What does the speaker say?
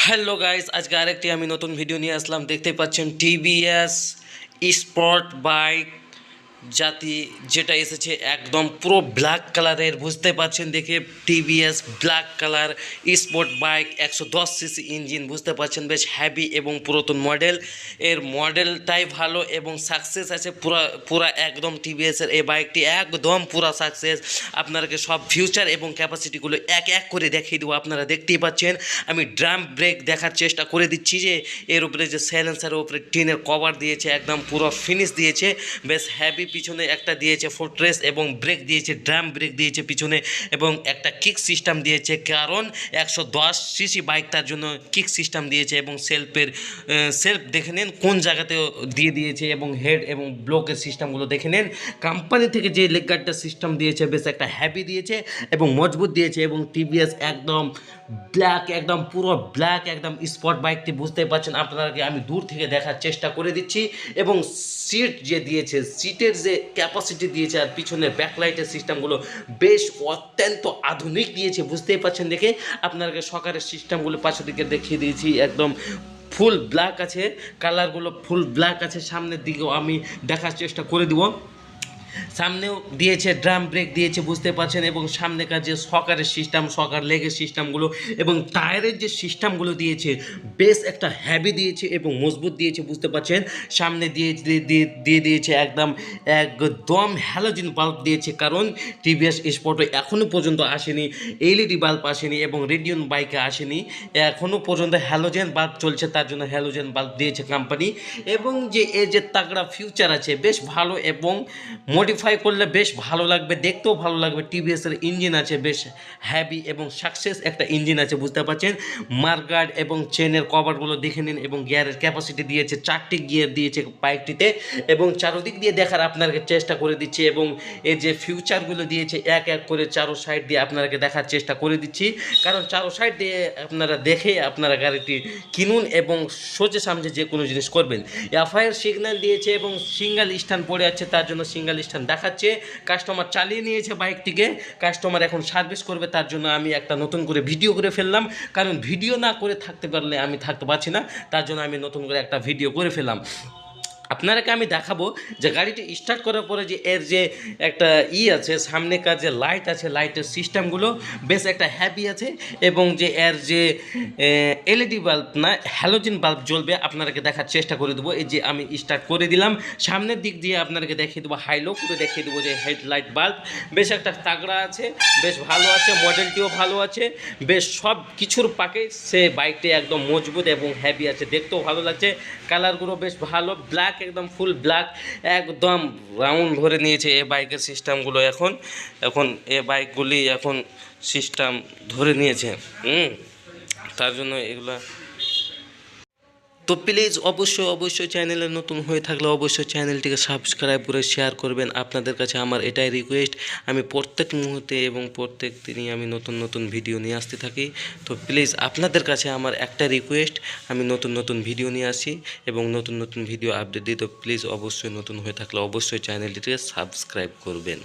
Hello guys, আজকে আরেকটি আমি নতুন ভিডিও নিয়ে আসলাম। দেখতে পাচ্ছেন টিভিএস স্পোর্ট বাইক জাতি যেটা এসেছে একদম পুরো ব্ল্যাক কালারের, বুঝতে পারছেন দেখে। TVS black colour sport bike 110 CC engine, বুঝতে পারছেন বেশ হ্যাভি এবং পুরাতন মডেল। এর মডেলটাই ভালো এবং সাকসেস আছে পুরা একদম। টিভিএসের এই বাইকটি একদম পুরা সাকসেস। আপনাদেরকে সব ফিউচার এবং ক্যাপাসিটিগুলো এক এক করে দেখিয়ে দেবো। আপনারা দেখতেই পাচ্ছেন আমি ড্রাম ব্রেক দেখার চেষ্টা করে দিচ্ছি যে এর উপরে যে সাইলেন্সারের উপরে টিনের কভার দিয়েছে, একদম পুরো ফিনিশ দিয়েছে, বেশ হ্যাভি। পিছনে একটা দিয়েছে ফোর্ট্রেস এবং ব্রেক দিয়েছে, ড্রাম ব্রেক দিয়েছে পিছনে, এবং একটা কিক সিস্টেম দিয়েছে, কারণ 110 সিসি বাইক তার জন্য কিক সিস্টেম দিয়েছে। এবং সেলফ দেখে নেন কোন জায়গাতে দিয়ে দিয়েছে, এবং হেড এবং ব্লকের সিস্টেমগুলো দেখে নেন। কোম্পানি থেকে যে লেগ গার্ডটা সিস্টেম দিয়েছে বেশ একটা হ্যাভি দিয়েছে এবং মজবুত দিয়েছে। এবং টিভিএস একদম ব্ল্যাক, একদম পুরো ব্ল্যাক, একদম স্পট বাইকটি, বুঝতে পারছেন আপনাদেরকে আমি দূর থেকে দেখার চেষ্টা করে দিচ্ছি। এবং সিট যে দিয়েছে, সিটের যে ক্যাপাসিটি দিয়েছে, আর পিছনের ব্যাকলাইটের সিস্টেমগুলো বেশ অত্যন্ত আধুনিক দিয়েছে, বুঝতেই পারছেন দেখে। আপনাদেরকে সকারের সিস্টেমগুলো পাশের দিকে দেখিয়ে দিয়েছি, একদম ফুল ব্ল্যাক আছে, কালারগুলো ফুল ব্ল্যাক আছে। সামনের দিকেও আমি দেখার চেষ্টা করে দিব। সামনেও দিয়েছে ড্রাম ব্রেক দিয়েছে, বুঝতে পারছেন। এবং সামনেকার যে সকারের সিস্টেম, সকার লেগের সিস্টেমগুলো এবং টায়ারের যে সিস্টেমগুলো দিয়েছে বেশ একটা হ্যাভি দিয়েছে এবং মজবুত দিয়েছে, বুঝতে পারছেন। সামনে দিয়ে দিয়েছে একদম হ্যালোজেন বাল্ব দিয়েছে, কারণ টিভিএস স্পোর্টে এখনও পর্যন্ত আসেনি এলইডি বাল্ব, আসেনি এবং রেডিয়ন বাইকে আসেনি এখনও পর্যন্ত। হ্যালোজেন বাল্ব চলছে, তার জন্য হ্যালোজেন বাল্ব দিয়েছে কোম্পানি। এবং যে এর যে তাগড়া ফিউচার আছে বেশ ভালো, এবং মডিফাই করলে বেশ ভালো লাগবে, দেখতেও ভালো লাগবে। টিভিএসের ইঞ্জিন আছে বেশ হ্যাভি এবং সাকসেস একটা ইঞ্জিন আছে, বুঝতে পারছেন। মার্কগার্ড এবং চেনের কভারগুলো দেখে নিন। এবং গিয়ারের ক্যাপাসিটি দিয়েছে 4টি গিয়ার দিয়েছে বাইকটিতে, এবং চারোদিক দিয়ে দেখার আপনাকে চেষ্টা করে দিচ্ছি। এবং এই যে ফিউচারগুলো দিয়েছে এক এক করে চারো সাইড দিয়ে আপনাকে দেখার চেষ্টা করে দিচ্ছি, কারণ চারো সাইড দিয়ে আপনারা দেখে আপনারা গাড়িটি কিনুন এবং সোজে সামনে যে কোনো জিনিস করবেন। এফআইআর সিগন্যাল দিয়েছে এবং সিঙ্গেল স্ট্যান্ড পড়ে আছে, তার জন্য সিঙ্গেল স্ট্যান্ড দেখাচ্ছে। কাস্টমার চালিয়ে নিয়েছে বাইকটিকে, কাস্টমার এখন সার্ভিস করবে, তার জন্য আমি একটা নতুন করে ভিডিও করে ফেললাম, কারণ ভিডিও না করে থাকতে পারলে আমি থাকতে পারছি না, তার জন্য আমি নতুন করে একটা ভিডিও করে ফেললাম। আপনারাকে আমি দেখাবো যে গাড়িটি স্টার্ট করার পরে যে এর যে একটা আছে, সামনেকার যে লাইট আছে, লাইটের সিস্টেমগুলো বেশ একটা হ্যাভি আছে। এবং যে এর যে এলইডি বাল্ব না হ্যালোজেন বাল্ব জ্বলবে, আপনাদেরকে দেখার চেষ্টা করে দেবো। এই যে আমি স্টার্ট করে দিলাম, সামনের দিক দিয়ে আপনাদেরকে দেখিয়ে দেবো, হাইলো করে দেখিয়ে দেবো যে হেডলাইট বাল্ব বেশ একটা তাগড়া আছে, বেশ ভালো আছে, মডেলটিও ভালো আছে, বেশ সব কিছুর পাকে সে বাইকটি একদম মজবুত এবং হ্যাভি আছে, দেখতেও ভালো লাগছে। কালারগুলো বেশ ভালো, ব্ল্যাক, একদম ফুল ব্ল্যাক, একদম রাউন্ড ধরে নিয়েছে এ বাইকের সিস্টেমগুলো। এখন এ বাইকগুলি এখন সিস্টেম ধরে নিয়েছে, তার জন্য এগুলা। তো প্লিজ অবশ্যই চ্যানেলে নতুন হয়ে থাকলে অবশ্যই চ্যানেলটিকে সাবস্ক্রাইব করে শেয়ার করবেন। আপনাদের কাছে আমার এটাই রিকোয়েস্ট। আমি প্রত্যেক মুহূর্তে এবং প্রত্যেক দিনই আমি নতুন ভিডিও নিয়ে আসতে থাকি। তো প্লিজ আপনাদের কাছে আমার একটা রিকোয়েস্ট, আমি নতুন ভিডিও নিয়ে আসি এবং নতুন ভিডিও আপডেট দিই। তো প্লিজ অবশ্যই নতুন হয়ে থাকলে অবশ্যই চ্যানেলটিকে সাবস্ক্রাইব করবেন।